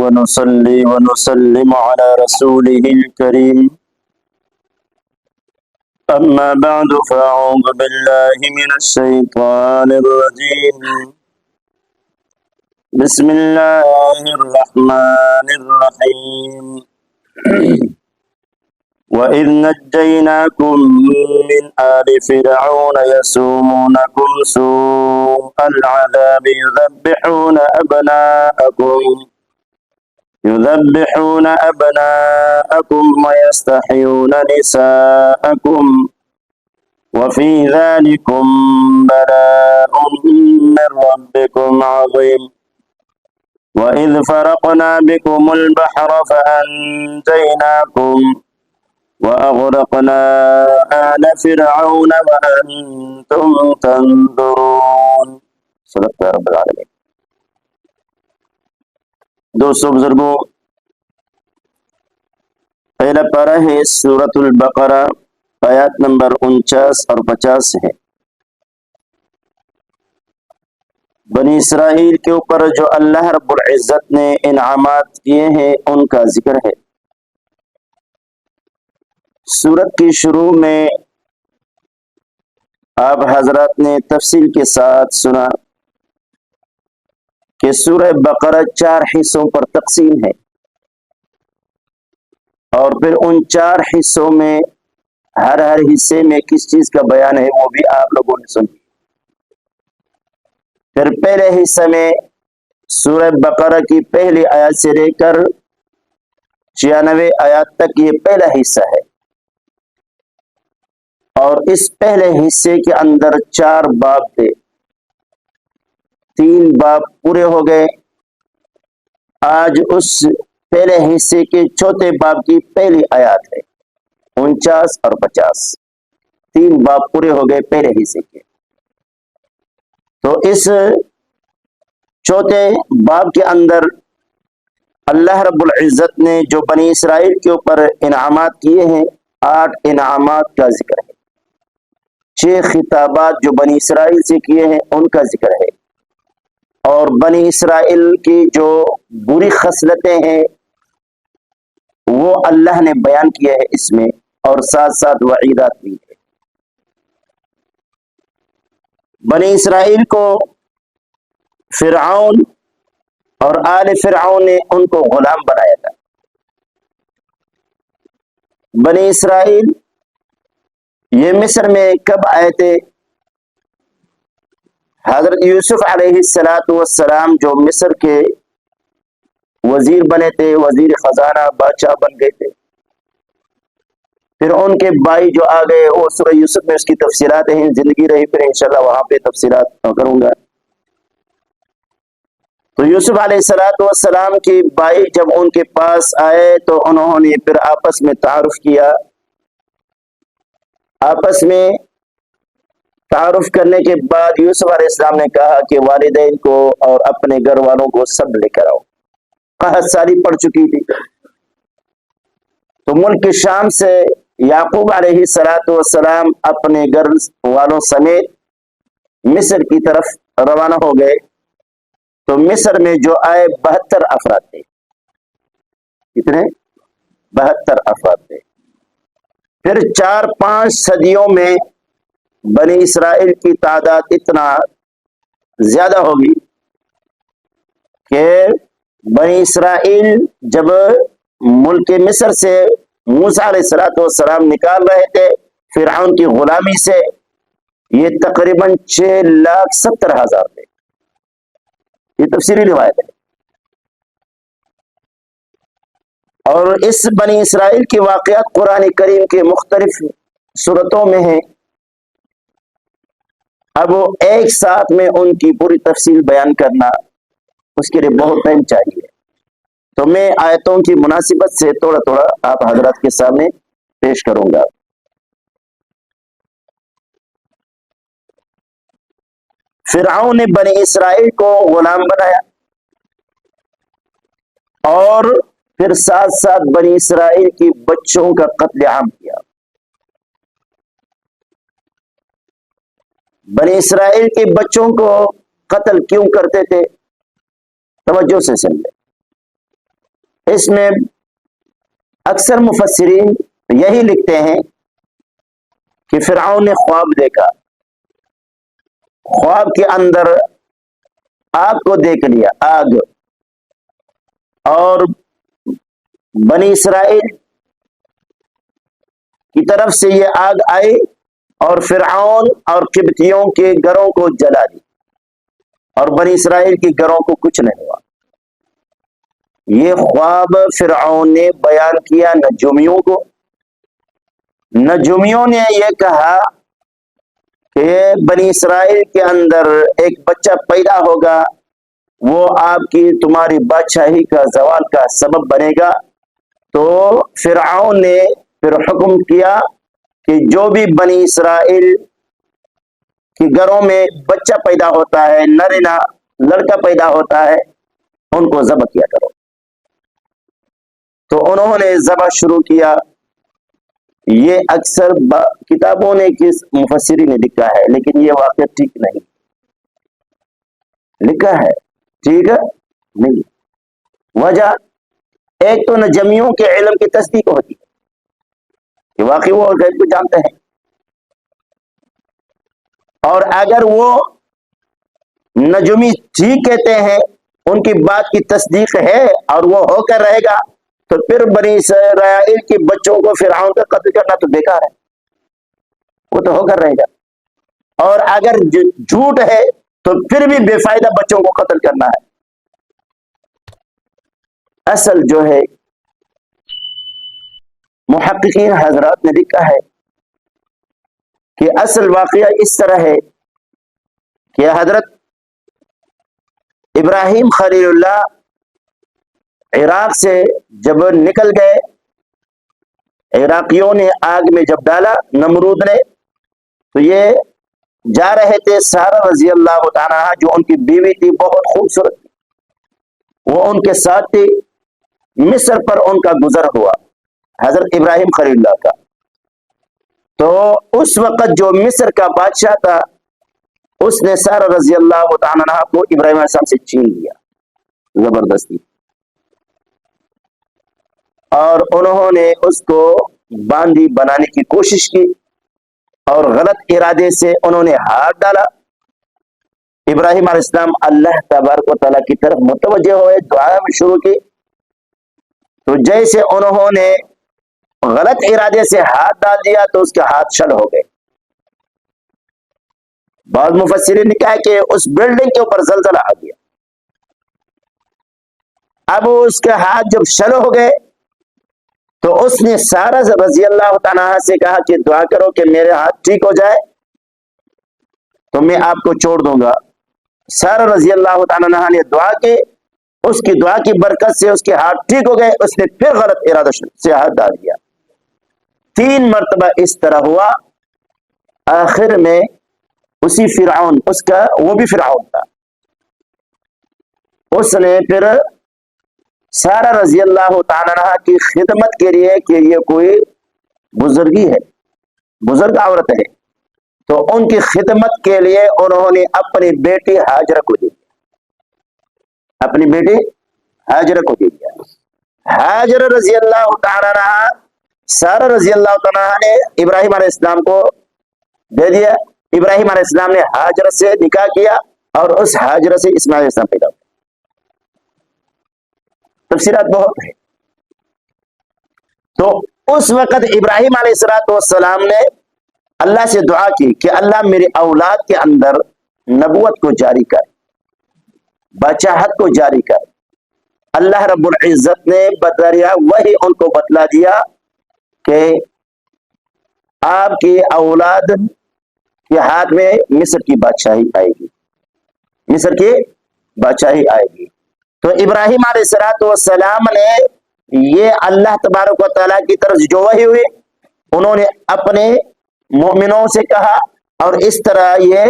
ونصلي ونسلم على رسوله الكريم أما بعد فأعوذ بالله من الشيطان الرجيم بسم الله الرحمن الرحيم وإذ نجيناكم من آل فرعون يسومونكم سوء العذاب يذبحون أبناءكم ويستحيون نساءكم وفي ذلكم بلاء من ربكم عظيم وإذ فرقنا بكم البحر فأنجيناكم وأغرقنا آل فرعون وأنتم تنظرون صدق رب العالمين۔ دوستو بزرگوں، پہلا پارہ ہے سورۃ البقرہ، آیات نمبر 49 اور 50 ہے۔ بنی اسرائیل کے اوپر جو اللہ رب العزت نے انعامات کیے ہیں ان کا ذکر ہے۔ سورت کی شروع میں آپ حضرات نے تفصیل کے ساتھ سنا کہ سورہ بقرہ 4 حصوں پر تقسیم ہے، اور پھر ان 4 حصوں میں ہر حصے میں کس چیز کا بیان ہے وہ بھی آپ لوگوں نے سنی۔ پھر پہلے حصے میں سورہ بقرہ کی پہلی آیت سے لے کر 96 آیات تک یہ پہلا حصہ ہے، اور اس پہلے حصے کے اندر 4 باب تھے، 3 باب پورے ہو گئے۔ آج اس پہلے حصے کے 4تھے باب کی پہلی آیات ہے، 49 اور 50، 3 باب پورے ہو گئے پہلے حصے کے۔ تو اس 4تھے باب کے اندر اللہ رب العزت نے جو بنی اسرائیل کے اوپر انعامات کیے ہیں، 8 انعامات کا ذکر ہے، 6 خطابات جو بنی اسرائیل سے کیے ہیں ان کا ذکر ہے، اور بنی اسرائیل کی جو بری خصلتیں ہیں وہ اللہ نے بیان کیا ہے اس میں، اور ساتھ ساتھ وعیدات بھی ہے۔ بنی اسرائیل کو فرعون اور آل فرعون نے ان کو غلام بنایا تھا۔ بنی اسرائیل یہ مصر میں کب آئے تھے؟ حضرت یوسف علیہ السلام جو مصر کے وزیر بنے تھے، وزیر خزانہ، بادشاہ بن گئے تھے، پھر ان کے بھائی جو آ گئے، وہ سورہ یوسف میں اس کی تفصیلات ہیں، زندگی رہی پھر انشاءاللہ وہاں پہ تفصیلات کروں گا۔ تو یوسف علیہ السلام کے بھائی جب ان کے پاس آئے تو انہوں نے پھر آپس میں تعارف کیا۔ آپس میں تعارف کرنے کے بعد یوسف علیہ السلام نے کہا کہ والدین کو اور اپنے گھر والوں کو سب لے کر آؤ۔ قحط سالی پڑ چکی تھی، تو ملک شام سے یعقوب علیہ السلام اپنے گھر والوں سمیت مصر کی طرف روانہ ہو گئے۔ تو مصر میں جو آئے 72 افراد تھے۔ کتنے؟ 72 افراد تھے۔ پھر 4-5 صدیوں میں بنی اسرائیل کی تعداد اتنا زیادہ ہوگی کہ بنی اسرائیل جب ملک مصر سے موسیٰ علیہ السلام نکال رہے تھے فرعون کی غلامی سے، یہ تقریباً 6,70,000 تھے۔ یہ تفسیری روایت ہے، اور اس بنی اسرائیل کے واقعات قرآن کریم کے مختلف سورتوں میں ہیں۔ اب ایک ساتھ میں ان کی پوری تفصیل بیان کرنا اس کے لیے بہت ٹائم چاہیے، تو میں آیتوں کی مناسبت سے تھوڑا تھوڑا آپ حضرات کے سامنے پیش کروں گا۔ فرعون نے بنی اسرائیل کو غلام بنایا، اور پھر ساتھ ساتھ بنی اسرائیل کی بچوں کا قتل عام کیا۔ بنی اسرائیل کے بچوں کو قتل کیوں کرتے تھے؟ توجہ سے سمجھیں۔ اس میں اکثر مفسرین یہی لکھتے ہیں کہ فرعون نے خواب دیکھا، خواب کے اندر آگ کو دیکھ لیا، آگ، اور بنی اسرائیل کی طرف سے یہ آگ آئی اور فرعون اور قبطیوں کے گھروں کو جلا دی، اور بنی اسرائیل کے گھروں کو کچھ نہیں ہوا۔ یہ خواب فرعون نے بیان کیا نجومیوں کو۔ نجومیوں نے یہ کہا کہ بنی اسرائیل کے اندر ایک بچہ پیدا ہوگا، وہ آپ کی تمہاری بادشاہی کا زوال کا سبب بنے گا۔ تو فرعون نے پھر حکم کیا کہ جو بھی بنی اسرائیل کے گھروں میں بچہ پیدا ہوتا ہے، نرینا لڑکا پیدا ہوتا ہے، ان کو ذبح کیا کرو۔ تو انہوں نے ذبح شروع کیا۔ یہ اکثر کتابوں نے کس مفسری نے لکھا ہے، لیکن یہ واقعہ ٹھیک نہیں لکھا ہے، ٹھیک ہے نہیں۔ وجہ ایک تو نجمیوں کے علم کی تصدیق ہوتی ہے کہ واقعی وہ غیب کو جانتے ہیں، اور اگر وہ نجمی ٹھیک کہتے ہیں، ان کی بات کی تصدیق ہے اور وہ ہو کر رہے گا، تو پھر بنی اسرائیل کے بچوں کو فرعون کا قتل کرنا تو بیکار ہے، وہ تو ہو کر رہے گا۔ اور اگر جھوٹ ہے تو پھر بھی بے فائدہ بچوں کو قتل کرنا ہے۔ اصل جو ہے محققین حضرات نے لکھا ہے کہ اصل واقعہ اس طرح ہے کہ حضرت ابراہیم خلیل اللہ عراق سے جب نکل گئے، عراقیوں نے آگ میں جب ڈالا نمرود نے، تو یہ جا رہے تھے، سارہ رضی اللہ تعالیٰ جو ان کی بیوی تھی بہت خوبصورت تھی، وہ ان کے ساتھ تھی۔ مصر پر ان کا گزر ہوا حضرت ابراہیم خلیل اللہ کا۔ تو اس وقت جو مصر کا بادشاہ تھا، اس نے سارہ رضی اللہ تعالیٰ کو ابراہیم علیہ السلام سے چھین لیا زبردستی، اور انہوں نے اس کو باندی بنانے کی کوشش کی، اور غلط ارادے سے انہوں نے ہاتھ ڈالا۔ ابراہیم علیہ السلام اللہ تبارک و تعالیٰ کی طرف متوجہ ہوئے، دعا میں شروع کی، تو جیسے انہوں نے غلط ارادے سے ہاتھ ڈال دیا تو اس کے ہاتھ شل ہو گئے۔ بعض مفسرین نے کہا کہ اس بلڈنگ کے اوپر زلزلہ آ گیا۔ اب اس کے ہاتھ جب شل ہو گئے تو اس نے سارہ رضی اللہ تعالیٰ سے کہا کہ دعا کرو کہ میرے ہاتھ ٹھیک ہو جائے تو میں آپ کو چھوڑ دوں گا۔ سارہ رضی اللہ تعالیٰ نے دعا کی، اس کی دعا کی برکت سے اس کے ہاتھ ٹھیک ہو گئے۔ اس نے پھر غلط ارادہ سے ہاتھ ڈال دیا۔ 3 مرتبہ اس طرح ہوا۔ آخر میں اسی فرعون، اس کا وہ بھی فرعون تھا، اس نے پھر سارہ رضی اللہ تعالیٰ کی خدمت کے لیے کہ یہ کوئی بزرگی ہے، بزرگ عورت ہے، تو ان کی خدمت کے لیے انہوں نے اپنی بیٹی ہاجرہ کو دے دیا، اپنی بیٹی ہاجرہ کو دے دیا۔ ہاجرہ رضی اللہ تعالیٰ سارہ رضی اللہ تعالیٰ نے ابراہیم علیہ السلام کو دے دیا۔ ابراہیم علیہ السلام نے ہاجرہ سے نکاح کیا، اور اس ہاجرہ سے اسماعیل علیہ السلام پیدا ہوئے۔ تفسیرات بہت ہے۔ تو اس وقت ابراہیم علیہ السلام نے اللہ سے دعا کی کہ اللہ میری اولاد کے اندر نبوت کو جاری کر، بادشاہت کو جاری کر۔ اللہ رب العزت نے بذریعہ وہی ان کو بتلا دیا کہ آپ کی اولاد کے ہاتھ میں مصر کی بادشاہی آئے گی، مصر کی بادشاہی آئے گی۔ تو ابراہیم علیہ السلام نے یہ اللہ تبارک و تعالیٰ کی طرف جو وحی ہوئی، انہوں نے اپنے مومنوں سے کہا، اور اس طرح یہ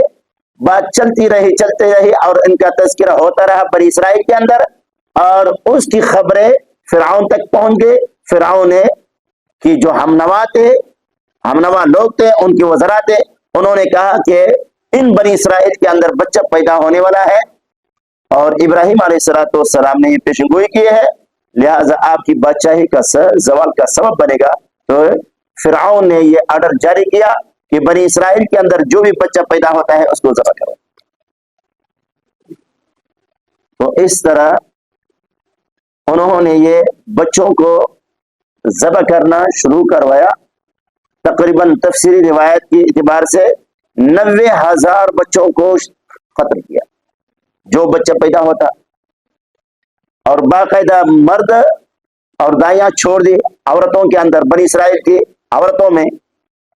بات چلتی رہی، اور ان کا تذکرہ ہوتا رہا بنی اسرائیل کے اندر، اور اس کی خبریں فرعون تک پہنچ گئی۔ فرعون نے کہ جو ہمنوا لوگ تھے، ان کے وزراء تھے، انہوں نے کہا کہ ان بنی اسرائیل کے اندر بچہ پیدا ہونے والا ہے، اور ابراہیم علیہ السلام نے یہ پیشن گوئی کی ہے، لہذا آپ کی بادشاہی کا زوال کا سبب بنے گا. تو فرعون نے یہ آرڈر جاری کیا کہ بنی اسرائیل کے اندر جو بھی بچہ پیدا ہوتا ہے اس کو ذبح کرو. تو اس طرح انہوں نے یہ بچوں کو ذبح کرنا شروع کروایا. تقریباً تفسیری روایت کے اعتبار سے 90,000 بچوں کو قتل کیا جو بچہ پیدا ہوتا, اور باقاعدہ مرد اور دائیاں چھوڑ دی عورتوں کے اندر. بنی اسرائیل کی عورتوں میں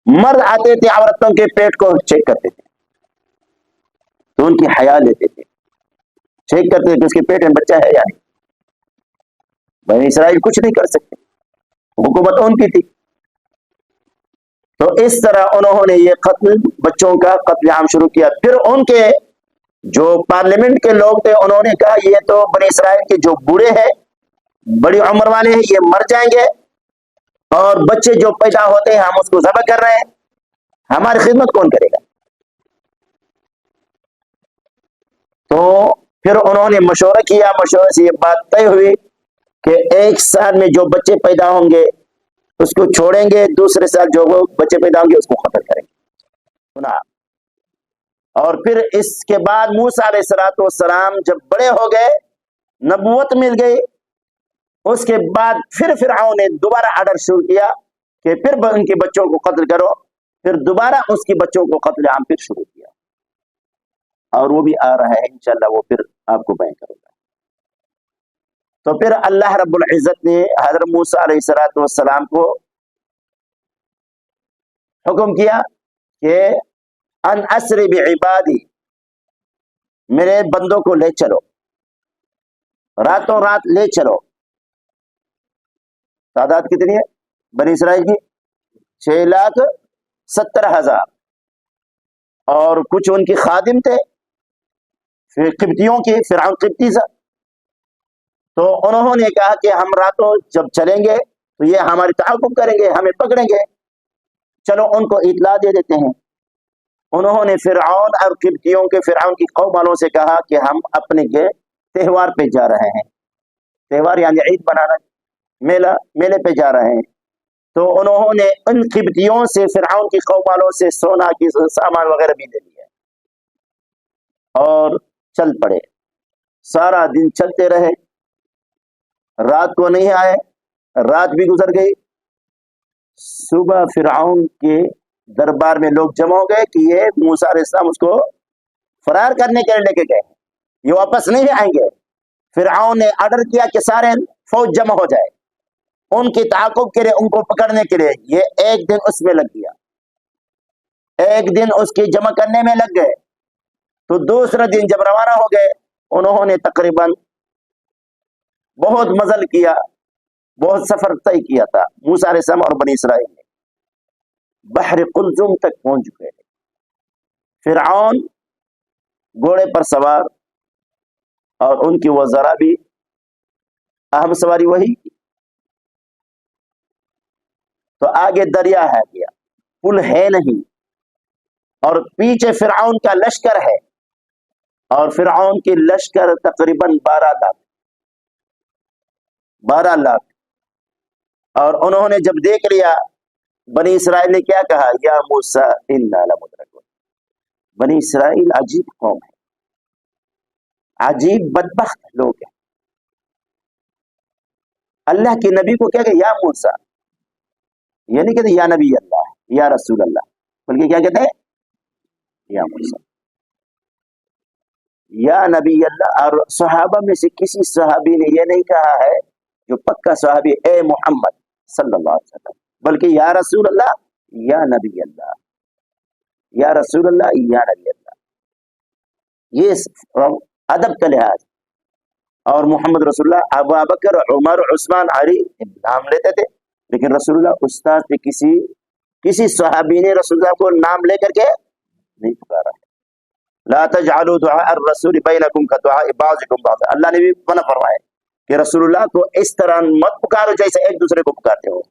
مرد آتے تھے, عورتوں کے پیٹ کو چیک کرتے تھے تو ان کی حیا لیتے تھے, چیک کرتے تھے کہ اس کے پیٹ میں بچہ ہے یا نہیں. بنی اسرائیل کچھ نہیں کر سکتے, حکومت ان کی تھی. تو اس طرح انہوں نے یہ قتل بچوں کا قتل عام شروع کیا. پھر ان کے جو پارلیمنٹ کے لوگ تھے انہوں نے کہا یہ تو بنی اسرائیل کے جو بوڑھے ہیں, بڑی عمر والے ہیں, یہ مر جائیں گے, اور بچے جو پیدا ہوتے ہیں ہم اس کو ذبح کر رہے ہیں, ہماری خدمت کون کرے گا. تو پھر انہوں نے مشورہ کیا, مشورے سے یہ بات طے ہوئی کہ 1 سال میں جو بچے پیدا ہوں گے اس کو چھوڑیں گے, دوسرے سال جو بچے پیدا ہوں گے اس کو قتل کریں گے. سنا. اور پھر اس کے بعد موسیٰ علیہ السلام جب بڑے ہو گئے, نبوت مل گئی, اس کے بعد پھر فرعون نے دوبارہ آرڈر شروع کیا کہ پھر ان کے بچوں کو قتل کرو. پھر دوبارہ اس کے بچوں کو قتل عام پھر شروع کیا, اور وہ بھی آ رہا ہے انشاءاللہ, وہ پھر آپ کو بیان کروں گا. تو پھر اللہ رب العزت نے حضرت موسیٰ علیہ السلام کو حکم کیا کہ ان اسری بعبادی, میرے بندوں کو لے چلو, راتوں رات لے چلو. تعداد کتنی ہے بنی اسرائیل کی؟ 6,70,000, اور کچھ ان کی خادم تھے قبطیوں کی, فرعون قبطی سے. تو انہوں نے کہا کہ ہم راتوں جب چلیں گے تو یہ ہماری تعاقب کریں گے, ہمیں پکڑیں گے, چلو ان کو اطلاع دے دیتے ہیں. انہوں نے فرعون اور قبطیوں کے, فرعون کی قوم والوں سے کہا کہ ہم اپنے تہوار پہ جا رہے ہیں. تہوار یعنی عید منانا, میلے پہ جا رہے ہیں. تو انہوں نے ان قبطیوں سے, فرعون کی قوم والوں سے سونا کی سامان وغیرہ بھی لے لیا اور چل پڑے. سارا دن چلتے رہے, رات کو نہیں آئے, رات بھی گزر گئی. صبح فرعون کے دربار میں لوگ جمع ہو گئے کہ یہ موسیٰ علیہ السلام اس کو فرار کرنے کے لیے لے کے گئے, یہ واپس نہیں آئیں گے. فرعون نے آرڈر کیا کہ سارے فوج جمع ہو جائے ان کی تعاقب کے لیے, ان کو پکڑنے کے لیے. یہ 1 دن اس میں لگ گیا, 1 دن اس کی جمع کرنے میں لگ گئے. تو دوسرا دن جب روانہ ہو گئے, انہوں نے تقریباً بہت مزل کیا, بہت سفر طے کیا تھا. موسیٰ علیہ السلام اور بنی اسرائیل نے بحر قلزم تک پہنچ گئے. فرعون گھوڑے پر سوار, اور ان کی وزراء بھی اہم سواری وہی کی. تو آگے دریا ہے گیا, پل ہے نہیں, اور پیچھے فرعون کا لشکر ہے, اور فرعون کی لشکر تقریباً 12 لاکھ. اور انہوں نے جب دیکھ لیا, بنی اسرائیل نے کیا کہا, یا موسیٰ انا لمدرکون. بنی اسرائیل عجیب قوم ہے, عجیب بدبخت لوگ ہیں. اللہ کے نبی کو کیا کہ یا موسیٰ, یہ نہیں کہتے یا نبی اللہ, یا رسول اللہ, بلکہ کیا کہتے ہیں یا موسیٰ, یا نبی اللہ. اور صحابہ میں سے کسی صحابی نے یہ نہیں کہا ہے جو پکا صحابی, اے محمد صلی اللہ علیہ وسلم, بلکہ یا رسول اللہ, یا نبی اللہ, یا رسول اللہ, یا نبی اللہ. یہ ادب کا لحاظ. اور محمد رسول اللہ, ابو بکر, عمر, عثمان, علی نام لیتے تھے, لیکن رسول اللہ استاد پہ کسی صحابی نے رسول اللہ کو نام لے کر کے نہیں پکارا. لا تجعلوا دعاء الرسول بینکم کدعاء بعضکم بعضا. اللہ نے بھی منع فرمایا کہ رسول اللہ کو اس طرح مت پکارو جیسے ایک دوسرے کو پکارتے ہو,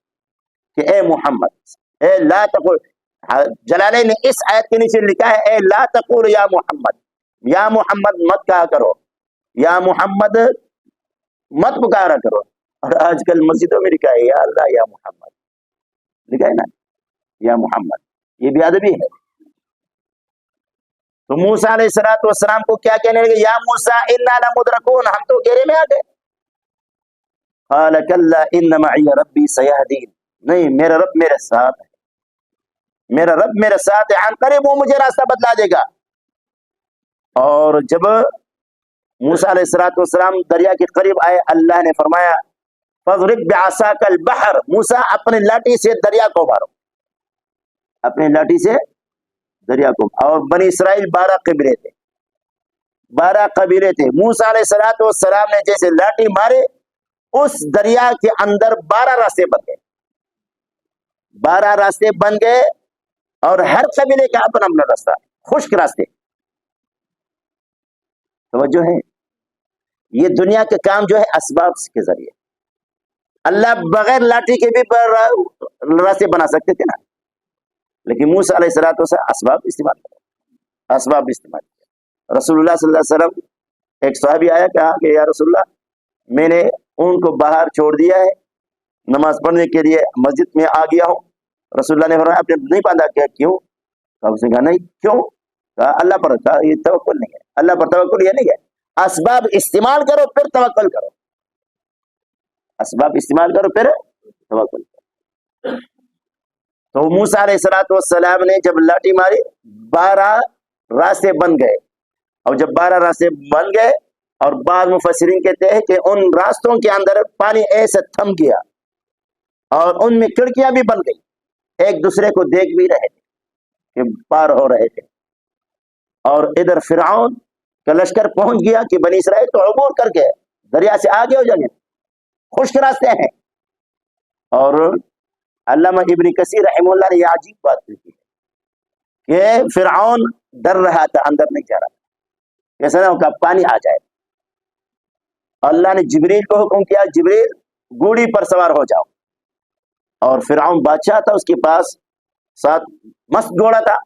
کہ اے محمد, اے لا تقول. جلالین نے اس آیت کے نیچے لکھا ہے اے لا تقول یا محمد, یا محمد مت کہا کرو, یا محمد مت پکارا کرو. اور آج کل مسجدوں میں لکھا ہے یا اللہ یا محمد، لکھا ہے نا یا محمد، یہ بھی ادبی ہے۔ تو موسیٰ علیہ السلام کو کیا کہنے لگے؟ یا موسیٰ انا لمدرکون، ہم تو گھیرے میں آ گئے۔ قال کلا ان معی ربی سیہدین، نہیں میرا رب میرے ساتھ ہے، میرا رب میرے ساتھ ہے، عن قریب وہ مجھے راستہ بتلا دے گا۔ اور جب موسیٰ علیہ السلام دریا کے قریب آئے، اللہ نے فرمایا فَاضْرِبْ بِعَصَاكَ الْبَحْرَ، موسیٰ اپنے لاٹھی سے دریا کو مارو، اپنے لاٹھی سے دریا کو۔ اور بنی اسرائیل 12 قبیلے تھے، 12 قبیلے تھے۔ موسیٰ علیہ السلام نے جیسے لاٹھی مارے، اس دریا کے اندر 12 راستے بن گئے، 12 راستے بن گئے، اور ہر قبیلے کا اپنا اپنا راستہ، خشک راستے۔ توجہ ہے، یہ دنیا کے کام جو ہے اسباب کے ذریعے، اللہ بغیر لاٹھی کے بھی راستے بنا سکتے تھے نا، لیکن موسیٰ علیہ السلام اسباب استعمال کرے، اسباب استعمال کیا۔ رسول اللہ صلی اللہ علیہ وسلم، ایک صحابی آیا، کہا کہ یا رسول اللہ میں نے ان کو باہر چھوڑ دیا ہے، نماز پڑھنے کے لیے مسجد میں آ گیا ہوں۔ رسول اللہ نے فرمایا آپ نے نہیں باندھا کیا؟ کیوں؟ اس نے کہا نہیں، کیوں؟ کہا اللہ پر، کہا یہ توکل نہیں ہے، اللہ پر توکل یہ نہیں ہے، اسباب استعمال کرو پھر توکل کرو، اسباب استعمال کرو پھر توکل کرو۔ تو موسیٰ علیہ السلام نے جب لاٹھی ماری 12 راستے بن گئے، اور جب 12 راستے بن گئے، اور بعض مفسرین کہتے ہیں کہ ان راستوں کے اندر پانی ایسے تھم گیا اور ان میں کھڑکیاں بھی بن گئی، ایک دوسرے کو دیکھ بھی رہے تھے کہ پار ہو رہے تھے۔ اور ادھر فرعون کا لشکر پہنچ گیا کہ بنی اسرائیل تو عبور کر کے دریا سے آگے ہو جائیں گے، خشک راستے ہیں۔ اور علامہ ابن کثیر رحمہ اللہ نے یہ عجیب بات لکھی ہے کہ فرعون ڈر رہا تھا، اندر نہیں جا رہا تھا، کیسا نہ ہو کہ پانی آ جائے۔ اللہ نے جبریل کو حکم کیا، جبریل گھوڑی پر سوار ہو جاؤ۔ اور فرعون بادشاہ تھا، اس کے پاس 7 مست گھوڑا تھا،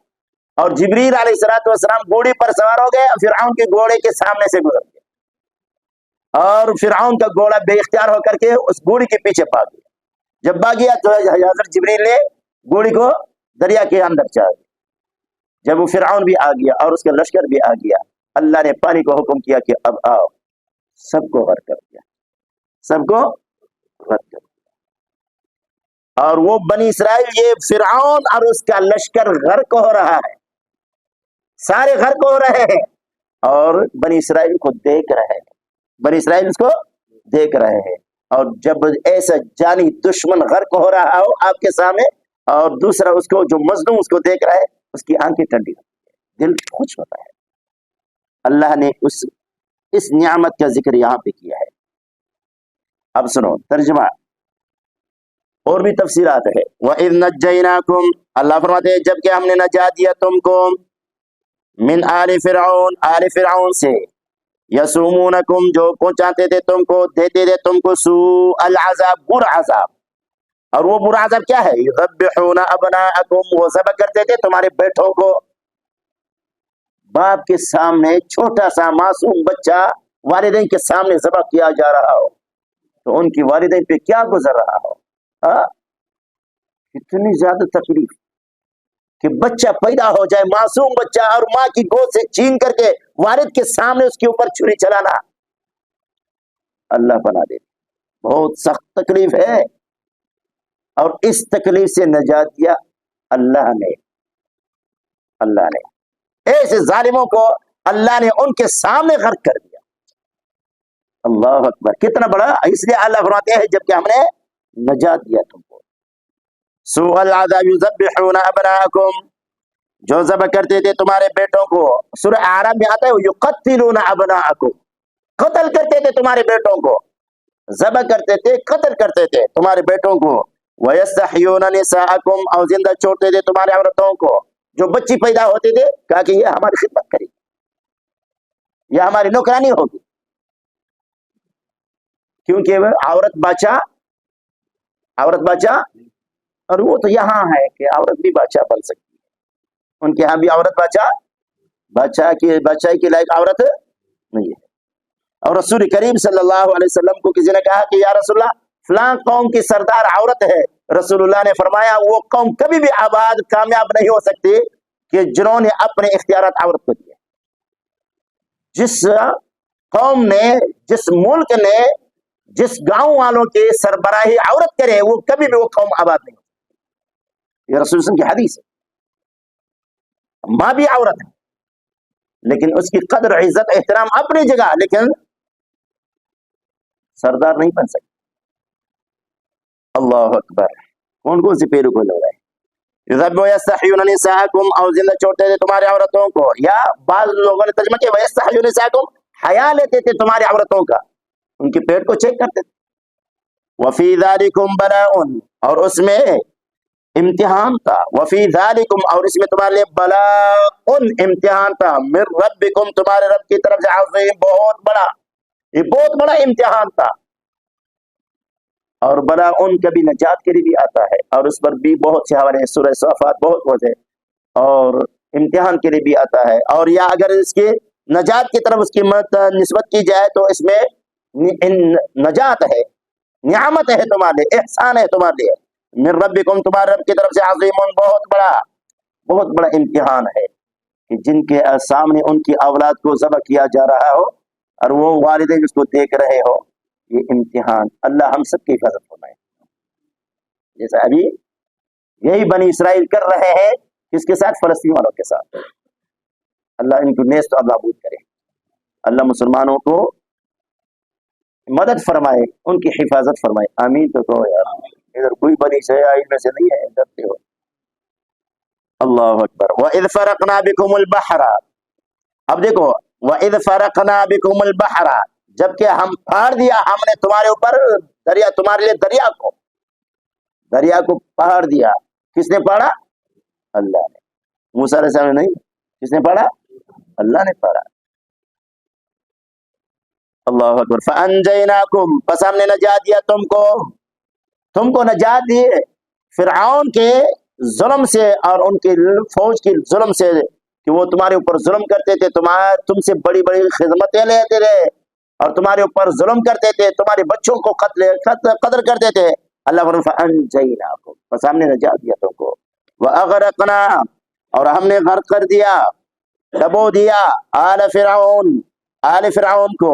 اور جبریل علیہ السلام گھوڑی پر سوار ہو گئے، فرعون کے گھوڑے کے سامنے سے گزر گئے، اور فرعون کا گھوڑا بے اختیار ہو کر کے اس گھوڑی کے پیچھے بھاگ گیا۔ جب بھاگ گیا تو حضرت جبریل نے گھوڑی کو دریا کے اندر چاہ دیا۔ جب وہ فرعون بھی آ گیا اور اس کا لشکر بھی آ گیا، اللہ نے پانی کو حکم کیا کہ اب آؤ، سب کو غرق کر دیا، سب کو غرق کر دیا۔ اور وہ بنی اسرائیل، یہ فرعون اور اس کا لشکر غرق ہو رہا ہے، سارے غرق ہو رہے ہیں، اور بنی اسرائیل کو دیکھ رہے ہیں، بنی اسرائیل اس کو دیکھ رہے ہیں۔ اور جب ایسا جانی دشمن غرق ہو رہا ہو آپ کے سامنے، اور دوسرا اس کو جو مظلوم اس کو دیکھ رہا ہے، اس کی آنکھیں ٹھنڈی ہوتی ہے، دل خوش ہوتا ہے۔ اللہ نے اس نعمت کا ذکر یہاں پہ کیا ہے۔ اب سنو ترجمہ اور بھی تفسیرات ہے۔ وَإِذْ نَجَّيْنَاكُمْ، اللہ فرماتے ہیں جب کہ ہم نے نجات دیا تم کو، من آل فرعون، آل فرعون سے، یسومونکم جو پہنچاتے تھے تم کو، دیتے تھے تم کو سوء العذاب، برا عذاب۔ اور وہ برا عذاب کیا ہے؟ یذبحون ابناءکم، وہ ذبح کرتے تھے تمہارے بیٹوں کو۔ باپ کے سامنے چھوٹا سا معصوم بچہ والدین کے سامنے ذبح کیا جا رہا ہو تو ان کی والدین پہ کیا گزر رہا ہو، اتنی زیادہ تکلیف کہ بچہ پیدا ہو جائے، معصوم بچہ، اور ماں کی گود سے چھین کر کے والد کے سامنے اس کے اوپر چھری چلانا، اللہ بنا دے، بہت سخت تکلیف ہے۔ اور اس تکلیف سے نجات دیا اللہ نے، اللہ نے ایسے ظالموں کو اللہ نے ان کے سامنے غرق کر دیا۔ اللہ اکبر، کتنا بڑا، اس لیے اللہ فرماتے ہیں جب کہ ہم نے نجات دیا تم کو۔ سوء العذاب یذبحون ابناءکم، جو ذبح کرتے تھے تمہارے بیٹوں کو۔ سورہ اعراف میں آتا ہے یقتلون ابناءکم، قتل کرتے تھے تمہارے بیٹوں کو، ذبح کرتے تھے، قتل کرتے تھے تمہارے بیٹوں کو۔ وَيَسْتَحْيُونَ نِسَاءَكُمْ، اور زندہ چھوڑتے تھے تمہارے عورتوں کو، جو بچی پیدا ہوتے تھے کہا کہ یہ ہماری خدمت کرے گی، یہ ہماری نوکرانی ہوگی، کیونکہ عورت بادشاہ، اور وہ تو یہاں ہے کہ عورت بھی بادشاہ بن سکتی ہے، ان کے ہاں بھی عورت بادشاہی کے لائق عورت نہیں ہے۔ اور رسول کریم صلی اللہ علیہ وسلم کو کسی نے کہا کہ یا رسول اللہ فلاں قوم کی سردار عورت ہے، رسول اللہ نے فرمایا وہ قوم کبھی بھی آباد کامیاب نہیں ہو سکتی کہ جنہوں نے اپنے اختیارات عورت کو دیے۔ جس قوم نے، جس ملک نے، جس گاؤں والوں کی سربراہی عورت کرے، وہ کبھی بھی وہ قوم آباد نہیں ہو۔ یہ رسول اللہ کی حدیث ہے۔ ماں بھی عورت ہے لیکن اس کی قدر عزت احترام اپنی جگہ، لیکن سردار نہیں بن سکتی۔ اللہ اکبر، کون کون سی پیرو کو لگ رہا ہے؟ یستحیون نساءکم، اور زندہ چھوڑتے تھے تمہاری عورتوں کو، یا بعض لوگوں نے ترجمہ کیا ویستحیون نساءکم، حیا لیتے تھے تمہاری عورتوں کا، ان کی پیٹ کو چیک کرتے تھے۔ وفی ذالکم بلاء، اور اس میں امتحان تھا، وفی ذالکم، اور اس میں تمہارے لیے بلاء امتحان تھا، من ربکم، تمہارے رب کی طرف سے، عظیم، بہت بڑا، یہ بہت بڑا امتحان تھا۔ اور بلاء کبھی نجات کے لیے بھی آتا ہے، اور اس پر بھی بہت سے حوالے، سورہ صافات بہت ہے، اور امتحان کے لیے بھی آتا ہے، اور یا اگر اس کے نجات کی طرف اس کی نسبت کی جائے تو اس میں نجات ہے، نعمت ہے تمہارے لیے، احسان ہے تمہارے لیے، من ربکم، تمہارے رب کی طرف سے، عظیم، بہت بڑا امتحان ہے کہ جن کے سامنے ان کی اولاد کو ذبح کیا جا رہا ہو اور وہ والدین اس کو دیکھ رہے ہو، یہ امتحان۔ اللہ ہم سب کی حفاظت فرمائے۔ جیسا ابھی یہی بنی اسرائیل کر رہے ہیں، کس کے ساتھ؟ فلسطین والوں کے ساتھ۔ اللہ ان کو نیست و نابود کرے، اللہ مسلمانوں کو مدد فرمائے، ان کی حفاظت فرمائے، آمین تو کہو یار۔ ادھر کوئی بنی اسرائیل میں سے نہیں ہے، ڈرتے ہو۔ اللہ اکبر۔ وَإِذْ فَرَقْنَا بِكُمُ الْبَحْرَ، اب دیکھو، وَإِذْ فَرَقْنَا بِكُمُ الْبَحْرَ، جبکہ ہم پھاڑ دیا ہم نے تمہارے اوپر دریا، تمہارے لیے دریا کو پھاڑ دیا۔ کس نے پھاڑا؟ اللہ نے۔ موسیٰ علیہ السلام نے نہیں، کس نے پھاڑا؟ اللہ نے پھاڑا۔ اللہ اکبر۔ فَأَنْجَيْنَاكُمْ، پس ہم نے نجات دیا تم کو نجات دیے فرعون کے ظلم سے اور ان کی فوج کی ظلم سے، کہ وہ تمہارے اوپر ظلم کرتے تھے، تم سے بڑی بڑی خدمتیں لیتے رہے اور تمہارے اوپر ظلم کرتے تھے، تمہارے بچوں کو قتل کرتے تھے۔ اللہ فرماتا ہے فَأَنْجَيْنَاكُمْ، بس ہم نے نجات دیا تم کو۔ وَأَغْرَقْنَا، اور ہم نے غرق کر دیا، ڈبو دیا، آل فرعون کو،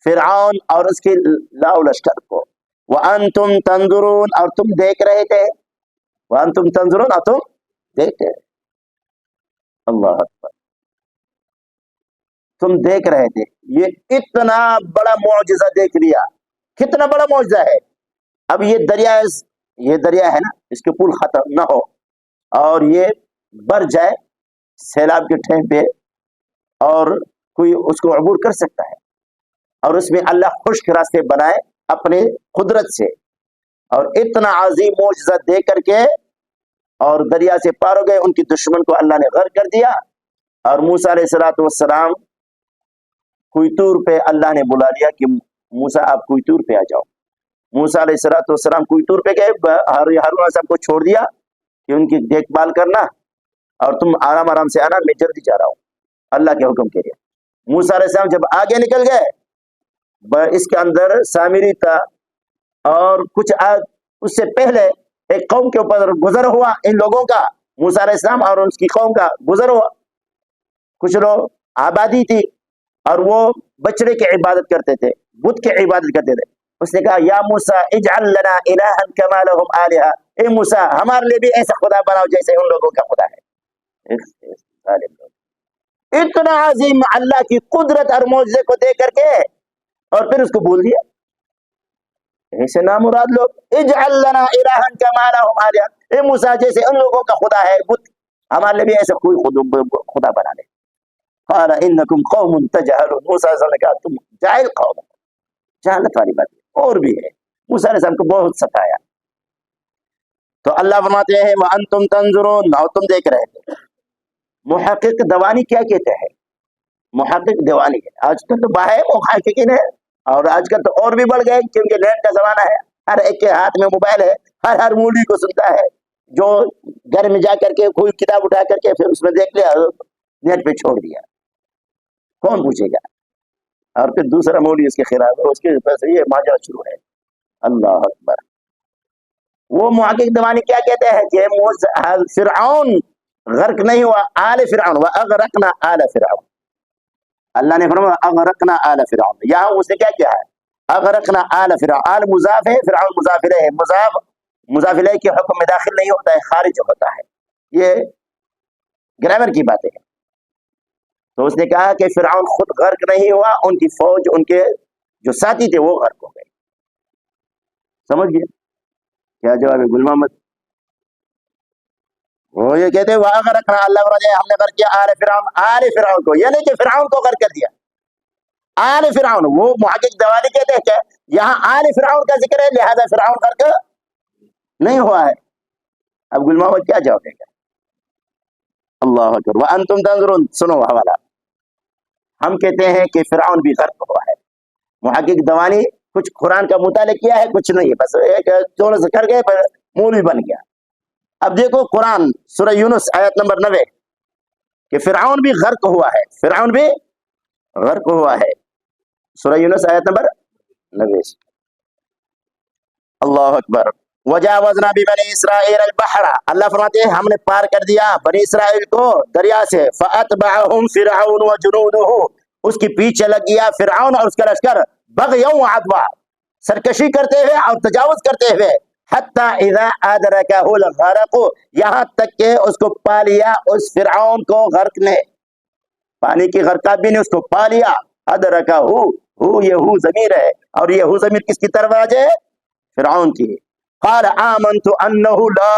فرعون اور اس کی لاؤ لشکر کو۔ وَأَنْتُمْ تَنْظُرُونَ، اور تم دیکھ رہے تھے، وَأَنْتُمْ تَنْظُرُونَ، اور تم دیکھتے۔ اللہ اکبر، تم دیکھ رہے تھے۔ یہ اتنا بڑا معجزہ دیکھ لیا، کتنا بڑا معجزہ ہے۔ اب یہ دریا ہے نا، اس کے پل ختم نہ ہو اور یہ بھر جائے سیلاب کے ٹائم پہ، اور کوئی اس کو عبور کر سکتا ہے، اور اس میں اللہ خشک راستے بنائے اپنے قدرت سے، اور اتنا عظیم معجزہ دے کر کے اور دریا سے پار ہو گئے، ان کی دشمن کو اللہ نے غرق کر دیا۔ اور موسیٰ علیہ السلام کوئی طور پہ اللہ نے بلا لیا کہ موسیٰ آپ کوئی طور پہ آ جاؤ۔ موسیٰ علیہ السلام کوئی طور پہ گئے، ہارون علیہ السلام کو چھوڑ دیا کہ ان کی دیکھ بھال کرنا، اور تم آرام سے آنا، میں جلدی جا رہا ہوں اللہ کے حکم کے لیے۔ موسیٰ علیہ السلام جب آگے نکل گئے، اس کے اندر سامری تھا، اور کچھ اس سے پہلے ایک قوم کے اوپر گزر ہوا، ان لوگوں کا، موسیٰ علیہ السلام اور اس کی قوم کا گزر ہوا۔ کچھ لوگ آبادی تھی اور وہ بچڑے کی عبادت کرتے تھے، بت کی عبادت کرتے تھے۔ اس نے کہا یا موسیٰ اجعل لنا الہا کما لهم آلہہ، اے موسیٰ ہمارے لیے بھی ایسا خدا بناؤ جیسے ان لوگوں کا خدا ہے۔ اتنا عظیم اللہ کی قدرت اور معجزے کو دیکھ کر کے، اور پھر اس کو بول دیا۔ ایسے نامراد لوگ، اجعل لنا الہا کما لهم آلہہ، اے موسیٰ جیسے ان لوگوں کا خدا ہے بت، ہمارے لیے بھی ایسا کوئی خدا بنا لے۔ قال انکم قوم تجہلون، موسیٰ علیہ السلام نے کہا تم جاہل قوم ہو، جہالت والی بات ہے۔ اور بھی ہے، موسیٰ علیہ السلام کو بہت ستایا۔ تو اللہ فرماتے ہیں وَأَنْتُمْ تَنْظُرُونَ، اور تم دیکھ رہے تھے۔ محقق دوانی کیا کہتے ہیں؟ محقق دیوانی ہے، آج کل تو باہر محققین ہے، اور آج کل تو اور بھی بڑھ گئے کیونکہ نیٹ کا زمانہ ہے، ہر ایک کے ہاتھ میں موبائل ہے، ہر مووی کو سنتا ہے، جو گھر میں جا کر کے کوئی کتاب اٹھا کر کے پھر اس میں دیکھ لیا، نیٹ پہ چھوڑ دیا، کون پوچھے گا؟ اور پھر دوسرا مولوی اس کے خلاف ہے، اس کے پاس یہ ماجرا شروع ہے۔ اللہ اکبر. وہ محقق دیوانی کیا کہتے ہیں کہ فرعون غرق نہیں ہوا، آل فرعون واغرقنا آل فرعون. اللہ نے فرمایا اغرقنا آل فرعون، یہاں اس نے کیا کیا ہے؟ اغرقنا آل فرعون. آل مضاف ہے، فرعون مضاف الیہ ہے. مضاف الیہ کے حکم میں داخل نہیں ہوتا ہے، خارج ہوتا ہے. یہ گرامر کی باتیں ہیں. تو اس نے کہا کہ فرعون خود غرق نہیں ہوا، ان کی فوج، ان کے جو ساتھی تھے وہ غرق ہو گئے. سمجھ گئے کیا جواب ہے گل محمد؟ وہ یہ کہتے ہیں وَأَغْرَقْنَا، اللہ فرماتے ہیں ہم نے غرق کیا آل فرعون، آل فرعون کو، یعنی کہ فرعون کو غرق کر دیا. آل فرعون، وہ محقق دیوانی کہتے ہیں کہ یہاں آل فرعون کا ذکر ہے، لہذا فرعون غرق نہیں ہوا ہے. اب گل محمد کیا جواب دے گا؟ اللہ اکبر. وَأَنْتُمْ تَنْظُرُونَ، سنو حوالہ. ہم کہتے ہیں کہ فرعون بھی غرق ہوا ہے. محقق دیوانی کچھ قرآن کا مطالعہ کیا ہے، کچھ نہیں، بس ایک تھوڑا سا کر گئے پر مولوی بن گیا. اب دیکھو قرآن سورہ یونس آیت نمبر 90 کہ فرعون بھی غرق ہوا ہے، فرعون بھی غرق ہوا ہے. سورہ یونس آیت نمبر 90. اللہ اکبر. وجاوزنا ببنی اسرائیل البحر، اللہ فرماتے ہیں ہم نے پار کر دیا بنی اسرائیل کو دریا سے. فاتبعهم فرعون وجنوده، اس کے پیچھے لگ گیا فرعون اور اس کا لشکر، بغیا وعدوا، سرکشی کرتے ہوئے اور تجاوز کرتے ہوئے. حتی اذا ادرکہ الغرق، یہاں تک کہ اس کو پا لیا اس فرعون کو غرق نے، پانی کی غرقابی نے اس کو پا لیا. ادرکہ ہو، یہ ہو ضمیر ہے، اور یہ ہو ضمیر کس کی طرف راجع ہے؟ فرعون کی. قال آمنت انه لا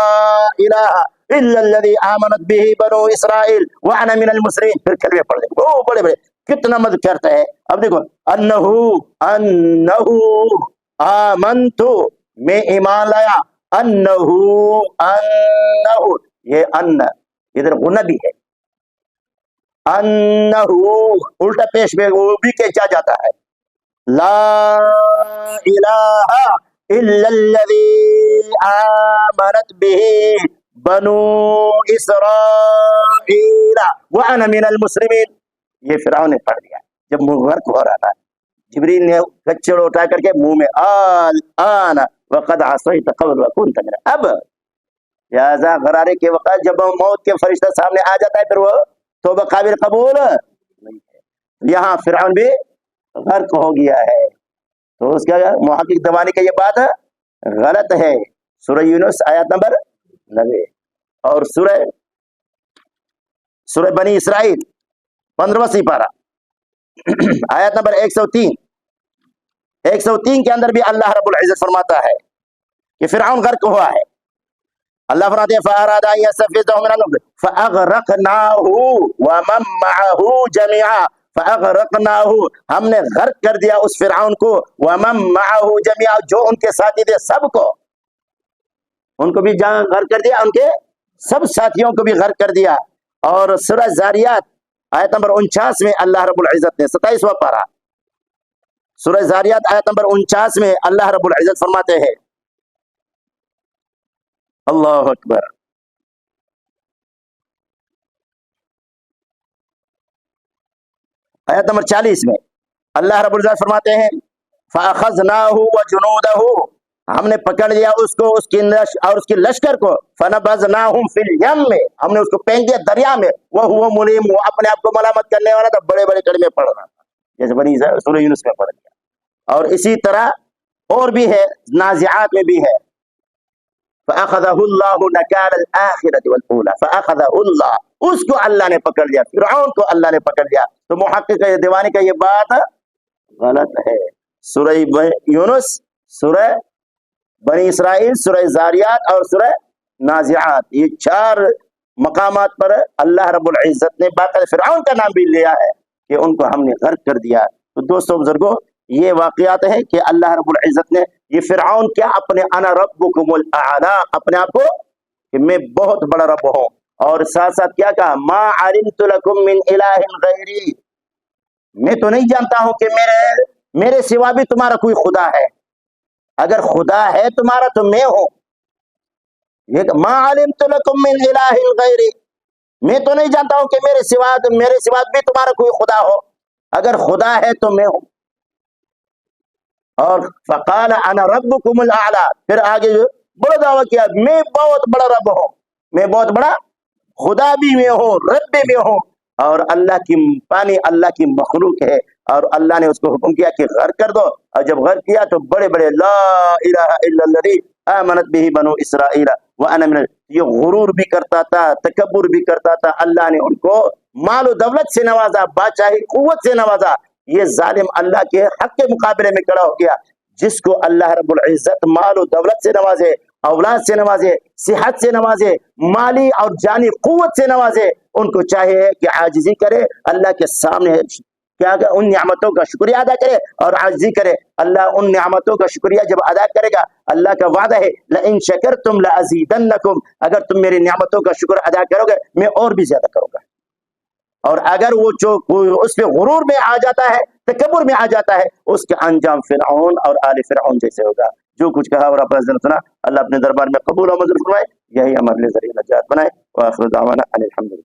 الہ الا الذي آمنت به بنو اسرائیل وانا من المسلمین. پھر کلمے پڑھ دیں، وہ بڑے بڑے کتنا مدد کرتا ہے. اب دیکھو انہ آمنت، میں ایمان لایا، انہ یہ ان ادھر غنہ بھی ہے، انہ الٹا پیش میں وہ بھی کیا جاتا ہے، لا الہ الا الذی آمنت به بنو اسرائیل وانا من المسلمین. یہ فرعون نے پڑھ دیا جب غرق ہو رہا تھا. جبریل نے کچڑ اٹھا کر کے منہ میں آن وقد عصیت قبل وکنت من، اب لہذا غرارے کے وقت جب موت کے فرشتہ سامنے آ جاتا ہے پھر وہ توبہ قابل قبول نہیں ہے. یہاں فرعون بھی غرق ہو گیا ہے. تو اس کا محقق دیوانی کا یہ بات غلط ہے. سورہ یونس آیت نمبر 90 اور سورہ بنی اسرائیل 15واں سپارہ آیت نمبر 103 کے اندر بھی اللہ رب العزت فرماتا ہے کہ فرعون غرق ہوا ہے. اللہ فرماتے ہیں فَأَرَادَ أَن يَسْتَفِزَّهُمْ مِنَ الْأَرْضِ فَأَغْرَقْنَاهُ وَمَن مَّعَهُ جَمِيعًا. فَأَغْرَقْنَاهُ، ہم نے غرق کر دیا اس فرعون کو، وَمَن مَّعَهُ جَمِيعًا، جو ان کے ساتھی تھے سب کو، ان کو بھی غرق کر دیا، ان کے سب ساتھیوں کو بھی غرق کر دیا. اور سورہ زاریات آیت نمبر 49 میں اللہ رب العزت نے 27واں پارہ سورہ زاریات آیت نمبر 49 میں اللہ رب العزت فرماتے ہیں، اللہ اکبر. آیت نمبر 40 میں اللہ رب العزت فرماتے ہیں فَأَخَذْنَاهُ وَجُنُودَهُ، ہم نے پکڑ لیا اس کو، اس کی اور اس کی لشکر کو، فَنَبَذْنَاهُمْ فِي الْيَمِّ، ہم نے اس کو پھینک دیا دریا میں، وَهُوَ مُلِيمٌ، وہ اپنے آپ کو ملامت کرنے والا تھا، بڑے بڑے کلمے پڑھ رہا تھا جیسے بنی سورہ یونس میں پڑھ دیا. اور اسی طرح اور بھی ہے، نازعات میں بھی ہے فَأَخَذَهُ اللَّهُ نَكَالَ الْآخِرَةِ وَالْأُولَى. فَأَخَذَهُ اللَّهُ، اس کو اللہ نے پکڑ لیا، فرعون کو اللہ نے پکڑ لیا. تو محقق دیوانی کا یہ بات غلط ہے. سورہ یونس، سورہ بنی اسرائیل، سورہ زاریات اور سورہ نازعات، یہ 4 مقامات پر اللہ رب العزت نے باقاعدہ فرعون کا نام بھی لیا ہے کہ ان کو ہم نے غرق کر دیا. تو دوستوں بزرگوں، یہ واقعات ہے کہ اللہ رب العزت نے یہ فرعون کیا اپنے انا ربکم الاعلی، اپنے آپ کو کہ میں بہت بڑا رب ہوں، اور ساتھ ساتھ کیا کہا ما علمت لکم من الہ غیری، میں تو نہیں جانتا ہوں کہ میرے سوا بھی تمہارا کوئی خدا ہے، اگر خدا ہے تمہارا تو میں ہوں. یہ ما علمت لکم من الہ غیری، میں تو نہیں جانتا ہوں کہ میرے سوا بھی تمہارا کوئی خدا ہو، اگر خدا ہے تو میں ہوں. اور فقال انا ربکم الاعلی، پھر آگے جو بڑا دعویٰ کیا میں بہت بڑا رب ہوں، میں بہت بڑا خدا بھی میں ہوں، رب بھی میں ہوں، اور اللہ کی پانی اللہ کی مخلوق ہے، اور اللہ نے اس کو حکم کیا کہ غرق کر دو، اور جب غرق کیا تو بڑے بڑے لا الہ الا الذی آمنت به بنو اسرائیل وانا من، یہ غرور بھی کرتا تھا، تکبر بھی کرتا تھا، اللہ نے ان کو مال و دولت سے نوازا، بادشاہی قوت سے نوازا، یہ ظالم اللہ کے حق کے مقابلے میں کھڑا ہو گیا۔ جس کو اللہ رب العزت مال و دولت سے نوازے، اولاد سے نوازے، صحت سے نوازے، مالی اور جانی قوت سے نوازے، ان کو چاہیے کہ عاجزی کرے، اللہ کے سامنے کیا کہ ان نعمتوں کا شکریہ ادا کرے اور عاجزی کرے۔ اللہ ان نعمتوں کا شکریہ جب ادا کرے گا، اللہ کا وعدہ ہے لئن شکرتم لازیدنکم، اگر تم میری نعمتوں کا شکر ادا کرو گے میں اور بھی زیادہ کروں گا۔ اور اگر وہ جو اس پہ غرور میں آ جاتا ہے، تکبر میں آ جاتا ہے، اس کا انجام فرعون اور آل فرعون جیسے ہوگا۔ جو کچھ کہا اور آپ نے سنا، اللہ اپنے دربار میں قبول و منظور فرمائے، یہی ہمارے لیے ذریعہ نجات بنائے۔ وآخر دعوانا ان الحمد للہ۔